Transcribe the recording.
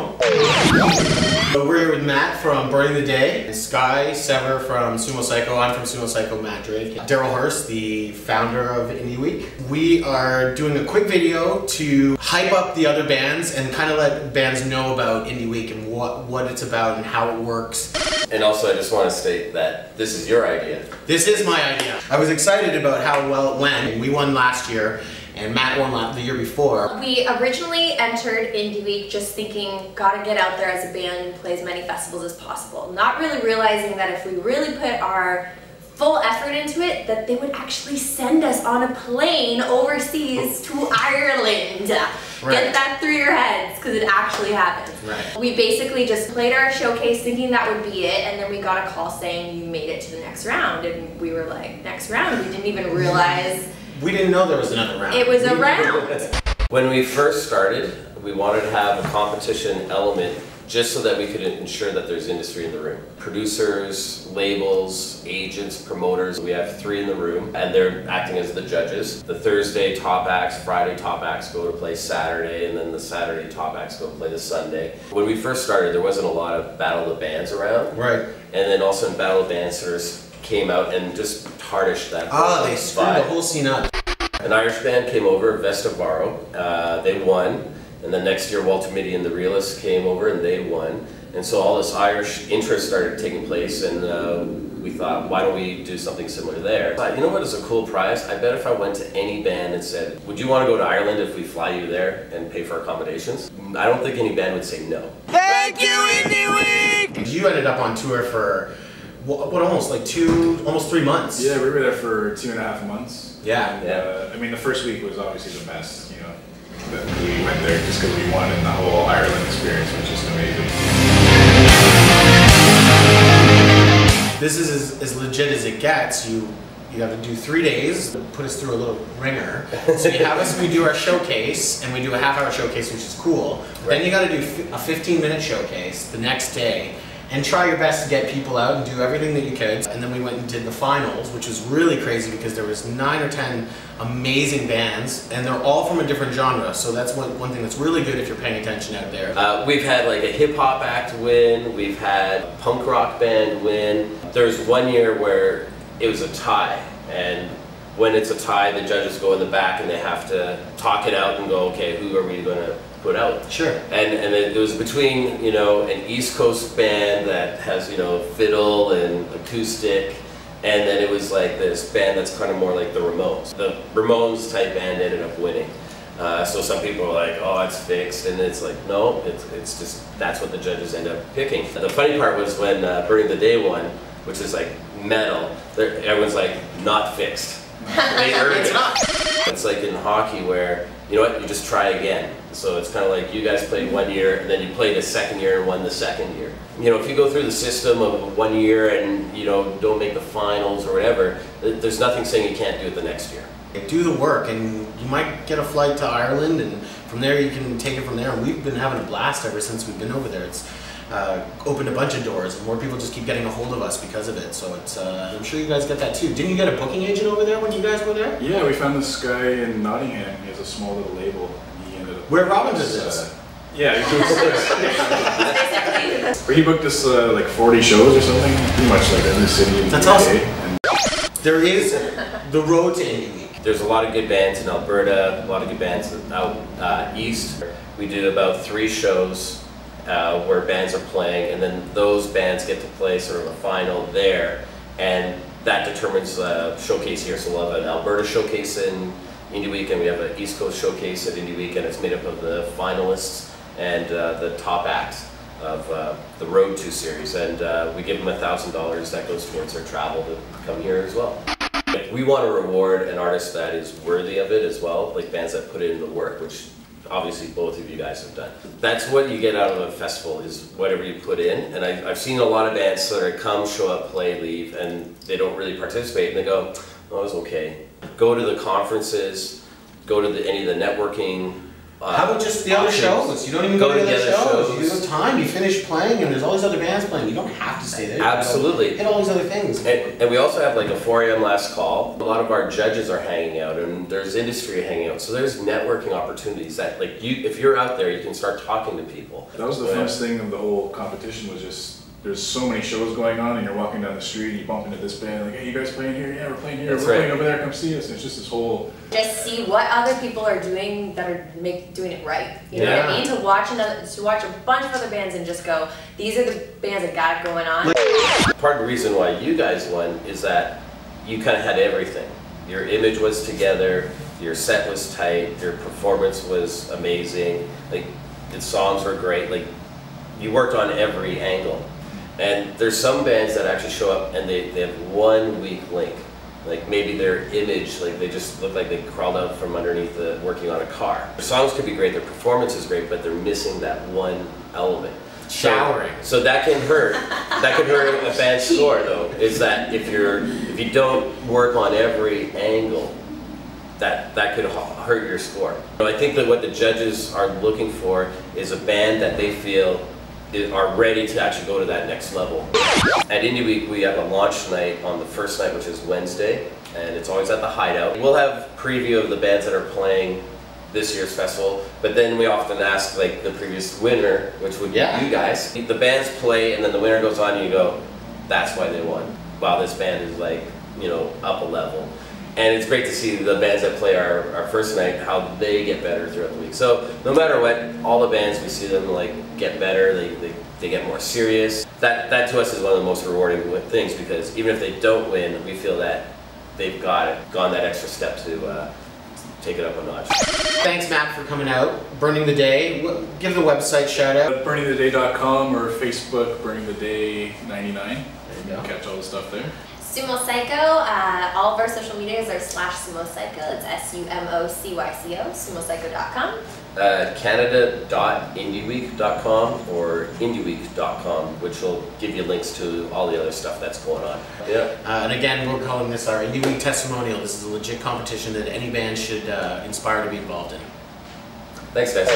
home. So we're here with Matt from Burning the Day, Skye, Sever from Sumo Cyco. I'm from Sumo Cyco, Madrid. Darryl Hurs, the founder of Indie Week. We are doing a quick video to hype up the other bands and kind of let bands know about Indie Week and what it's about and how it works. And also I just want to state that this is your idea. This is my idea. I was excited about how well it went. We won last year, and Matt won the year before. We originally entered Indie Week just thinking, gotta get out there as a band and play as many festivals as possible. Not really realizing that if we really put our full effort into it, that they would actually send us on a plane overseas to Ireland. Right. Get that through your heads, because it actually happens. Right. We basically just played our showcase thinking that would be it, and then we got a call saying you made it to the next round, and we were like, next round? We didn't even realize. We didn't know there was another round. It was a round. When we first started, we wanted to have a competition element just so that we could ensure that there's industry in the room. Producers, labels, agents, promoters, we have 3 in the room and they're acting as the judges. The Thursday top acts, Friday top acts go to play Saturday, and then the Saturday top acts go to play the Sunday. When we first started, there wasn't a lot of Battle of the Bands around. Right. And then all of a sudden Battle of the Bands sort of came out and just tarnished that. They screwed the whole scene up. An Irish band came over, Vestavaro, they won. And then next year, Walter Mitty and the Realists came over and they won. And so all this Irish interest started taking place, and we thought, why don't we do something similar there? You know what is a cool prize? I bet if I went to any band and said, would you want to go to Ireland if we fly you there and pay for accommodations? I don't think any band would say no. Thank you, Indie Week! You ended up on tour for, what almost 3 months? Yeah, we were there for 2.5 months. Yeah. And, I mean, the first week was obviously the best, you know. But we went there just because we wanted the whole Ireland experience, which is amazing. This is as legit as it gets. You have to do 3 days, put us through a little ringer. So you have us, we do our showcase, and we do a half-hour showcase, which is cool. Right. Then you got to do a 15-minute showcase the next day, and try your best to get people out and do everything that you could. And then we went and did the finals, which was really crazy because there was 9 or 10 amazing bands, and they're all from a different genre. So that's one thing that's really good if you're paying attention out there. We've had like a hip-hop act win, we've had a punk rock band win. There was one year where it was a tie, and when it's a tie, the judges go in the back and they have to talk it out and go, okay, who are we going to put out? Sure. And it was between, you know, an East Coast band that has, you know, fiddle and acoustic, and then it was like this band that's kind of more like the Ramones. The Ramones type band ended up winning. So some people are like, oh, it's fixed, and it's like, no, it's just, that's what the judges end up picking. The funny part was when Burning the Day won, which is like metal, everyone's like, not fixed. They earned it. It's like in hockey where, you know what, you just try again. So it's kind of like you guys played 1 year and then you played the second year and won the second year. You know, if you go through the system of 1 year and, you know, don't make the finals or whatever, there's nothing saying you can't do it the next year. Do the work, and you might get a flight to Ireland, and from there you can take it from there. And we've been having a blast ever since we've been over there. It's opened a bunch of doors, and more people just keep getting a hold of us because of it. So it's, I'm sure you guys get that too. Didn't you get a booking agent over there when you guys were there? Yeah, we found this guy in Nottingham. He has a small little label. He ended up. Where Robin does this? Yeah, he booked this. He booked us like 40 shows or something. Pretty much like every city in the UK. Awesome. There is the road to Indie Week. There's a lot of good bands in Alberta, a lot of good bands out east. We do about 3 shows where bands are playing, and then those bands get to play sort of a final there, and that determines showcase here. So we'll have an Alberta showcase in Indie Week, and we have an East Coast showcase at Indie Week, and it's made up of the finalists and the top acts of the Road to series, and we give them $1,000 that goes towards their travel to come here as well. We want to reward an artist that is worthy of it as well, like bands that put in the work, which obviously both of you guys have done. That's what you get out of a festival, is whatever you put in. And I've seen a lot of bands sort of come, show up, play, leave, and they don't really participate, and they go, oh, it was okay. Go to the conferences, go to any of the networking How about just the other shows? You don't even go to the other shows. You have time. You finish playing, and there's all these other bands playing. You don't have to stay there. Absolutely. Hit all these other things. And we also have like a 4 a.m. last call. A lot of our judges are hanging out, and there's industry hanging out. So there's networking opportunities that, like, if you're out there, you can start talking to people. That was the funnest thing of the whole competition, was just there's so many shows going on, and you're walking down the street and you bump into this band, like, hey, you guys playing here? Yeah, we're playing here. That's we're right. playing over there. Come see us. And it's just this whole. Just see what other people are doing that are doing it right. You know what I mean? To watch a bunch of other bands and just go, these are the bands that got it going on. Part of the reason why you guys won is that you kind of had everything. Your image was together, your set was tight, your performance was amazing, like the songs were great, like you worked on every angle. And there's some bands that actually show up and they have one weak link. Like maybe their image, like they just look like they crawled out from underneath working on a car. Their songs could be great, their performance is great, but they're missing that one element. Showering. So that can hurt. That can hurt a band's score though, is that if you don't work on every angle, that could hurt your score. So I think that what the judges are looking for is a band that they feel are ready to actually go to that next level. At Indie Week, we have a launch night on the first night, which is Wednesday, and it's always at the Hideout. We'll have preview of the bands that are playing this year's festival, but then we often ask like the previous winner, which would be you guys. The bands play, and then the winner goes on, and you go, that's why they won. Wow, this band is like, you know, up a level. And it's great to see the bands that play our first night, how they get better throughout the week. So no matter what, all the bands, we see them like get better, they get more serious. That to us is one of the most rewarding things, because even if they don't win, we feel that they've gone that extra step to take it up a notch. Thanks, Matt, for coming out. Burning the Day. Give the website shout out. BurningTheDay.com or Facebook, Burning the Day 99. There you go. Catch all the stuff there. Sumo Cyco, all of our social medias are /Sumo Cyco. It's SUMOCYCO, sumocyco.com. Canada.indieweek.com or indieweek.com, which will give you links to all the other stuff that's going on. Yeah. And again, we're calling this our Indie Week Testimonial. This is a legit competition that any band should inspire to be involved in. Thanks, guys.